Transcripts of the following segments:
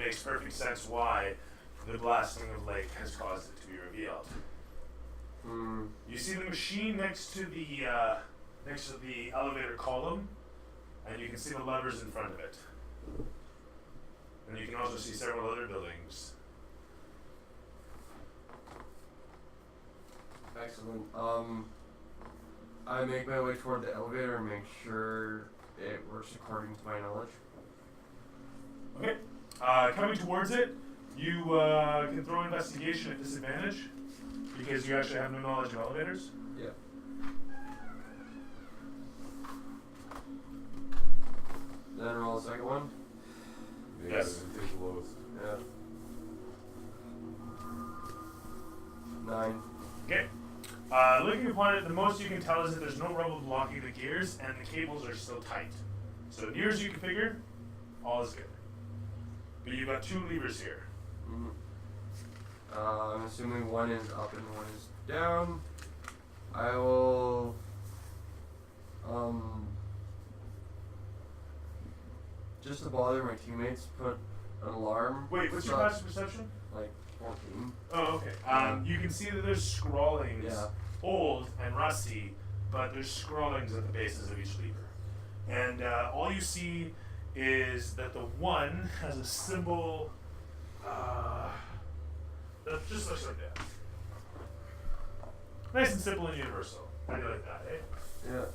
makes perfect sense why the blasting of lake has caused it to be revealed. You see the machine next to the elevator column, and you can see the levers in front of it. And you can also see several other buildings. Excellent. I make my way toward the elevator and make sure it works according to my knowledge. Okay. Coming towards it, you can throw investigation at disadvantage because you actually have no knowledge of elevators. Yeah. Then roll the second one. Yes. Take the lowest. Yeah. 9. Okay. Looking upon it, the most you can tell is that there's no rubble blocking the gears, and the cables are still tight. So near as you can figure, all is good. But you've got 2 levers here. I'm assuming one is up and one is down. I will just to bother my teammates, put an alarm. Wait, what's your passive perception? Like 14. Oh, okay. You can see that there's scrawlings, old and rusty, but there's scrawlings at the bases of each lever. And all you see is that the one has a symbol that just looks like that. Nice and simple and universal. I do like that, eh? Yeah.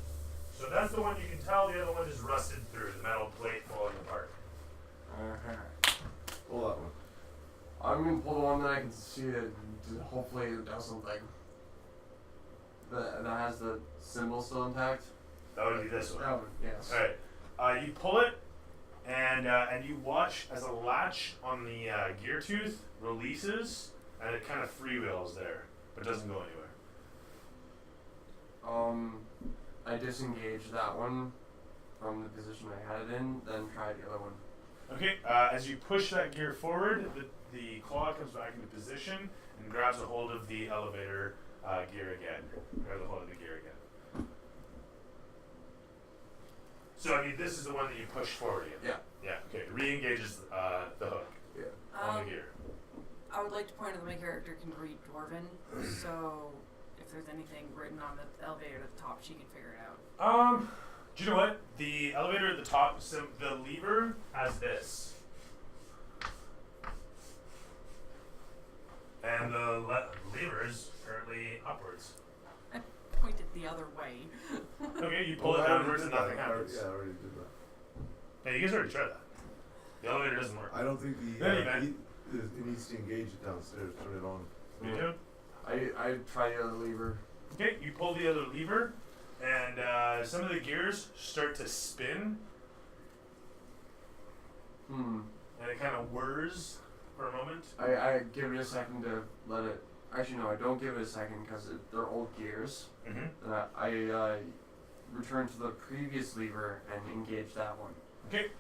So that's the one you can tell, the other one is rusted through, the metal plate falling apart. Pull that one. I'm gonna pull the one that I can see that hopefully it does something. That has the symbol still intact. That would be this one. That one, yes. Alright. You pull it, and you watch as a latch on the gear tooth releases, and it kind of freewheels there, but doesn't go anywhere. I disengage that one from the position I had it in, then try the other one. Okay, as you push that gear forward, the claw comes back into position and grabs a hold of the elevator gear again. Grabs a hold of the gear again. So, I mean, this is the one that you push forward again. Yeah. Yeah, okay. It re-engages the hook on the gear. I would like to point out that my character can read Dwarven, so if there's anything written on the elevator at the top, she can figure it out. Do you know what? The elevator at the top, so the lever has this. And the lever is currently upwards. I pointed the other way. Okay, you pull it downwards and nothing happens. Yeah, I already did that. Hey, you guys already tried that. The elevator doesn't work. I don't think it needs to engage it downstairs. Turn it on. You do? I try the other lever. Okay, you pull the other lever, and some of the gears start to spin, and it kind of whirs for a moment. I give it a second to let it. Actually, no, I don't give it a second because they're old gears. Mm-hmm. And I return to the previous lever and engage that one. Okay.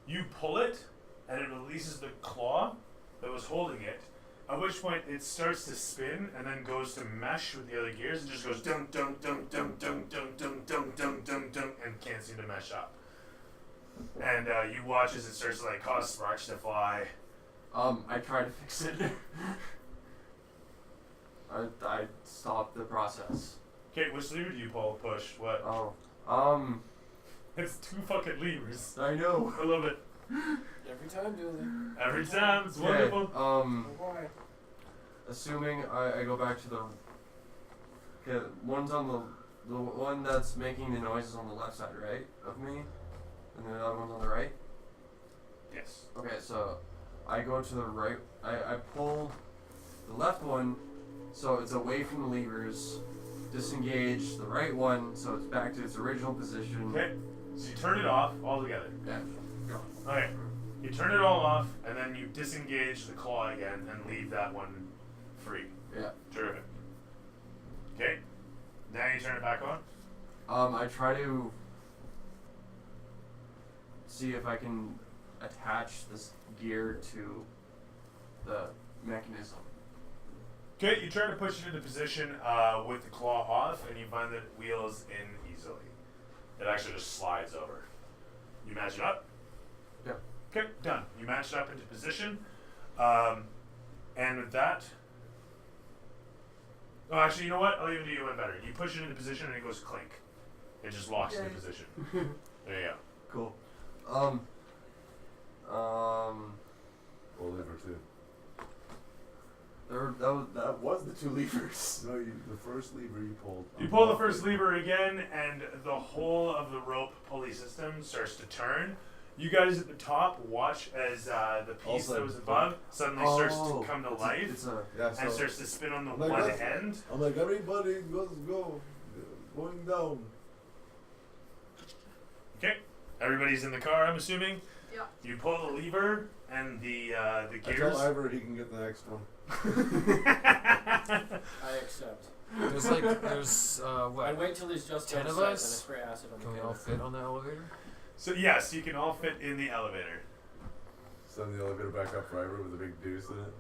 You pull it, and it releases the claw that was holding it, at which point it starts to spin and then goes to mesh with the other gears and just goes dum dum dum dum dum dum dum dum dum dum dum and can't seem to mesh up. And you watch as it starts to like cause sparks to fly. I try to fix it. I stop the process. Okay, which lever do you push? What? Oh. It's 2 fucking levers. I know. I love it. Every time, doing it. Every time, it's wonderful. Why? Assuming I go back to the. Okay, one's on the one that's making the noise is on the left side, right, of me, and the other one's on the right. Yes. Okay, so I go to the right. I pull the left one, so it's away from the levers. Disengage the right one, so it's back to its original position. Okay, so you turn it off altogether. Yeah. Go. Okay, you turn it all off, and then you disengage the claw again and leave that one free. Yeah. Terrific. Okay, now you turn it back on. I try to see if I can attach this gear to the mechanism. Okay, you try to push it into position with the claw off, and you find that it wheels in easily. It actually just slides over. You match it up? Yep. Okay, done. You match it up into position. And with that... Oh, actually, you know what? I'll even do you one better. You push it into position and it goes clink. It just locks into position. There you go. Cool. Pull lever too. That was the 2 levers. No, the first lever you pulled. You pull the first lever again, and the whole of the rope pulley system starts to turn. You guys at the top watch as the piece that was above suddenly starts to come to life and starts to spin on the one end. I'm like, everybody, let's go. Going down. Okay, everybody's in the car, I'm assuming. Yeah. You pull the lever, and the I gears. tell Ivor he can get the next one. I accept. There's I what? wait till he's just 10 of outside, us? then I spray acid on the Can we car. all fit on the elevator? So yes, you can all fit in the elevator. Send the elevator back up for Ivor with a big deuce in it.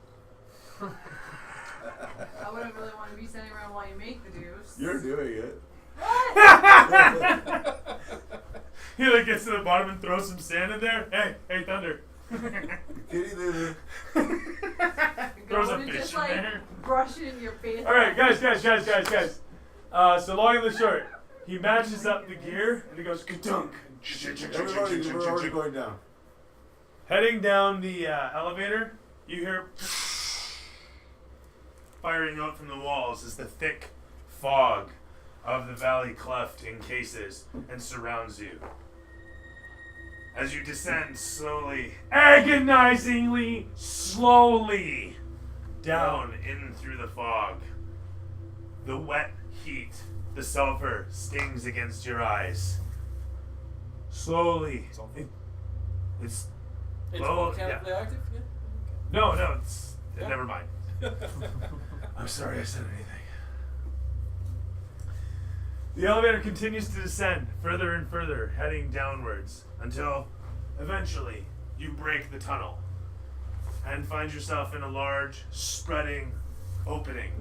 I wouldn't really want to be standing around while you make the deuce. You're doing it. He like gets to the bottom and throws some sand in there. Hey, Thunder. Kitty did it. Throws a and fish just in like there. brush it in your face. All right, guys. So long and the short, he matches up the gear and it goes ka-dunk. Everybody, we're already going down. Heading down the elevator, you hear firing out from the walls as the thick fog of the valley cleft encases and surrounds you. As you descend slowly, agonizingly slowly, down in through the fog. The wet heat, the sulfur stings against your eyes. Slowly. It's It's low, volcanically active? Yeah. No, it's Yeah. never mind. I'm sorry I said anything. The elevator continues to descend further and further, heading downwards, until eventually you break the tunnel and find yourself in a large, spreading opening.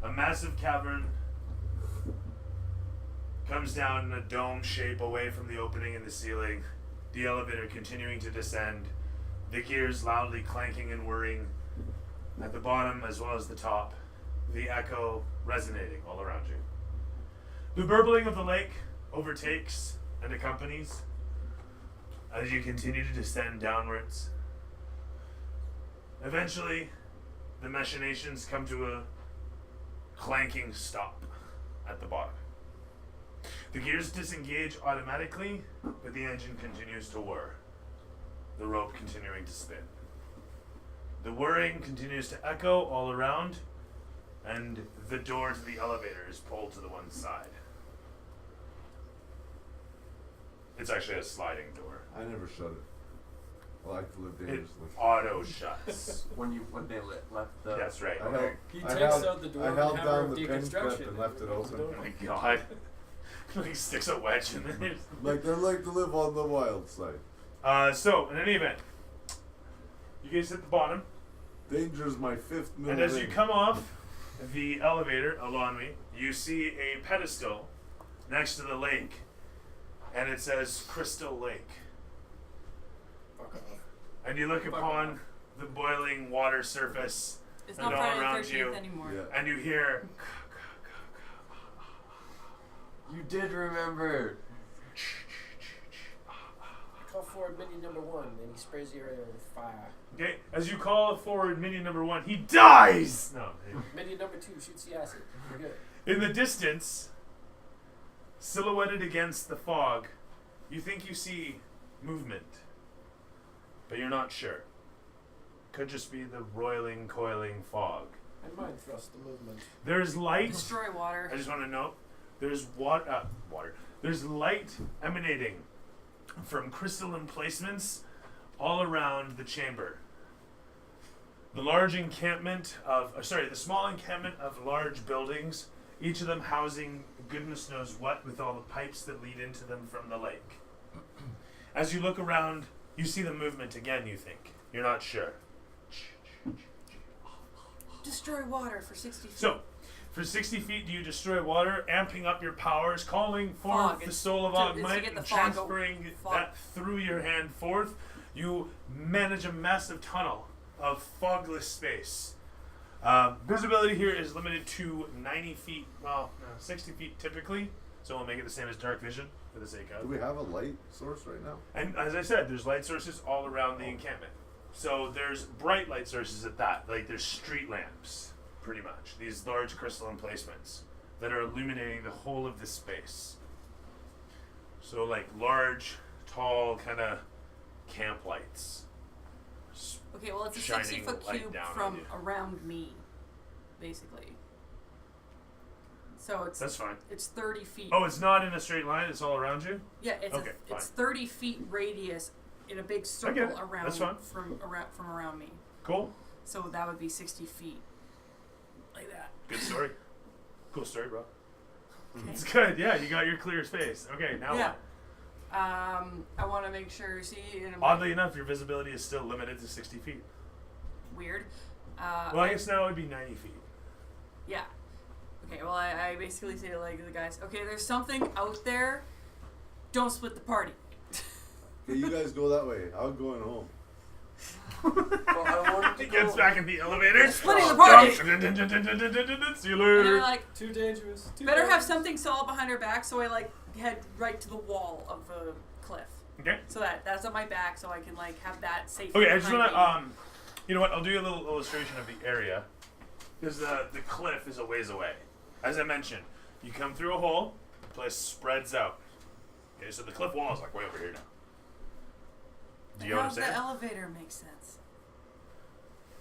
A massive cavern comes down in a dome shape away from the opening in the ceiling, the elevator continuing to descend, the gears loudly clanking and whirring at the bottom as well as the top, the echo resonating all around you. The burbling of the lake overtakes and accompanies as you continue to descend downwards. Eventually, the machinations come to a clanking stop at the bottom. The gears disengage automatically, but the engine continues to whir, the rope continuing to spin. The whirring continues to echo all around, and the door to the elevator is pulled to the one side. It's actually a sliding door. I never shut it. I like to live It dangerously. auto shuts. when they left the. That's right. I held, He I takes held, out the door I with held the hammer down of the pin clip deconstruction. and left it open. Oh my god. Like sticks a wedge in there. Like they like to live on the wild side. So, in any event, you guys hit the bottom, Danger is my fifth middle and as you name. come off the elevator, along me, you see a pedestal next to the lake, and it says Crystal Lake. Fuck off. And you look Fuck upon off. the boiling water surface, It's and not all Friday around the 13th you, anymore. Yeah. and you hear You did remember. Call forward minion number 1, and he sprays the area with fire. okay, as you call forward minion number 1, he dies! No. Minion number 2 shoots the acid. We're good. In the distance, silhouetted against the fog, you think you see movement, but you're not sure. Could just be the roiling, coiling fog. I mind thrust the movement. There's light. Destroy water. I just want to note, there's water. There's light emanating from crystal emplacements all around the chamber. The small encampment of large buildings, each of them housing goodness knows what, with all the pipes that lead into them from the lake. As you look around, you see the movement again, you think. You're not sure. Destroy water for 60 feet. So, For 60 feet, do you destroy water, amping up your powers, calling Fog. forth the It's soul of to- it's to Ogmight, get the and fog transferring fog. that through your hand forth? You manage a massive tunnel of fogless space. Visibility here is limited to 90 feet, 60 feet typically, so we'll make it the same as dark vision for the sake Do of. we have a light source right now? And as I said, there's light sources all around the encampment. So there's bright light sources at that, like there's street lamps, pretty much. These large crystal emplacements that are illuminating the whole of the space. So like large, tall, kind of camp lights. Okay, well, it's a Shining 60-foot light cube down on from you. around me, basically. So That's fine. it's 30 feet. Oh, it's not in a straight line, it's all around you? Yeah, it's Okay, it's fine. 30 feet radius in a big get circle it. around That's fine. from around me. Cool. So that would be 60 feet, like that. Good story. Cool story, bro. Okay. It's good. Yeah, you got your clear space. Okay, now Yeah. what? I want to make sure. See, and I'm Oddly enough, your visibility is still limited to 60 feet. weird. Well, I guess now it would be 90 feet. Yeah. Okay, well, I basically say to like the guys, okay, there's something out there. Don't split the party. Okay, you guys go that way. I'm going home. Well, I wanted He to gets go. back in the elevator. Splitting the party. See you And they're later. like, Too dangerous. Too better have dangerous. something solid behind our back, so I like head right to the wall of the cliff. Okay. So that's on my back, so I can like have that safe. Okay, I just behind want me. to, you know what? I'll do a little illustration of the area, because the cliff is a ways away. As I mentioned, you come through a hole, the place spreads out. Okay, so the cliff wall is like way over here now. Do you know what I'm How saying? the elevator makes sense.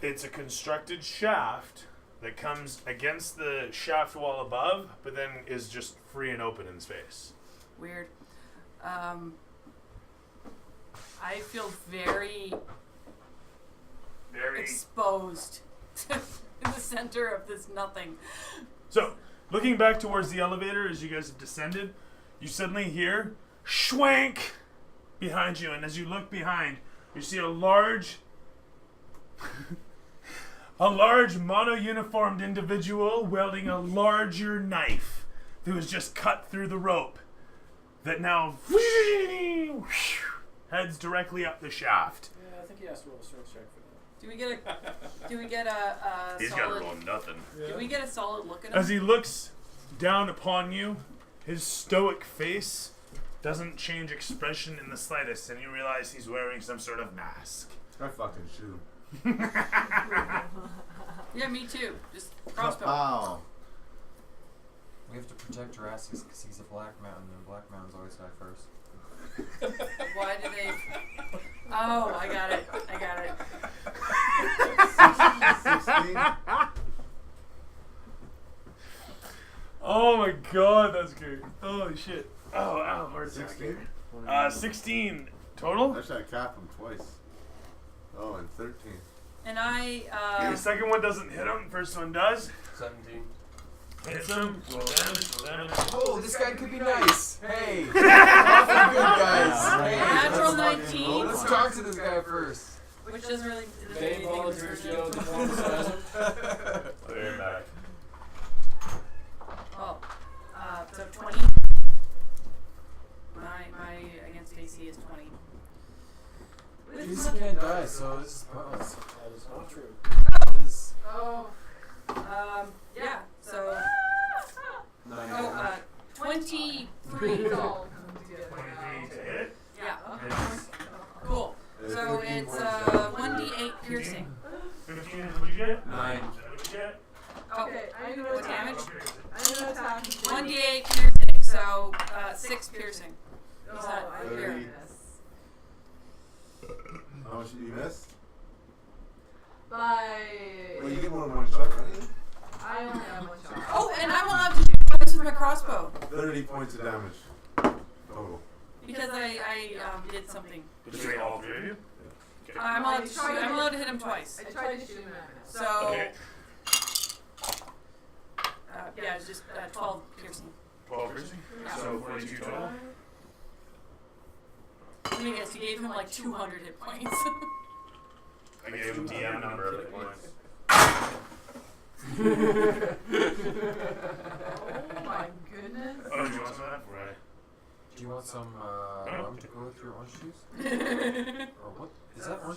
It's a constructed shaft that comes against the shaft wall above, but then is just free and open in space. Weird. I feel very Very. exposed in the center of this nothing. So, looking back towards the elevator as you guys have descended, you suddenly hear schwank behind you, and as you look behind, you see a large mono-uniformed individual wielding a larger knife that was just cut through the rope that now heads directly up the shaft. Yeah, I think he has to roll a strength check for that. Do we get a He's got solid? to roll nothing. Do we get a solid look at him? As he looks down upon you, his stoic face doesn't change expression in the slightest, and you realize he's wearing some sort of mask. I fucking shoot him. Yeah, me too. Just crossbow. Ow. We have to protect Jurassic because he's a black mountain, and black mountains always die first. Why do they? Oh, I got it. 16. Oh my god, that's great. Holy shit. Oh, ow, hard 16. 16 total? Actually, I capped him twice. Oh, and 13. And I. The second one doesn't hit him, first one does. 17. Hits him, roll damage. Oh, this guy could be nice. Hey, awfully good guys. Hey, Natural let's- 19. Let's talk to this guy first. Which doesn't really. They volunteers to go to the Very back. Oh, so 20. My against AC is 20. He's can't die, so this is pointless. That is not true. This Oh. Yeah. So. 23. 23 to hit. Yeah. Hits. Cool. So 15 it's points down. 1d8 piercing. 15 is what you get? 9. What you get? Oh, Okay, I'm gonna what attack. damage? I'm gonna attack. 1d8 piercing. So 6 piercing. No, He's not I here. didn't miss. How much did you miss? By. Well, you get more than one shot, right? I only have one shot. Oh, and I'm allowed to shoot twice with my crossbow 30 points of damage. Total. because I did something. Did you get all three of you? Okay. I'm allowed to shoot. I'm allowed to hit him twice. I tried to shoot him and I missed. So Okay. yeah, it's just 12 piercing. 12 piercing? Yeah. So 42 total? I mean, yes, you gave him like 200 hit points. I gave him DM number of hit points. Oh my goodness. Oh, do you want some of that? Right. Do you want some rum to go with your orange juice? Or what? Is that orange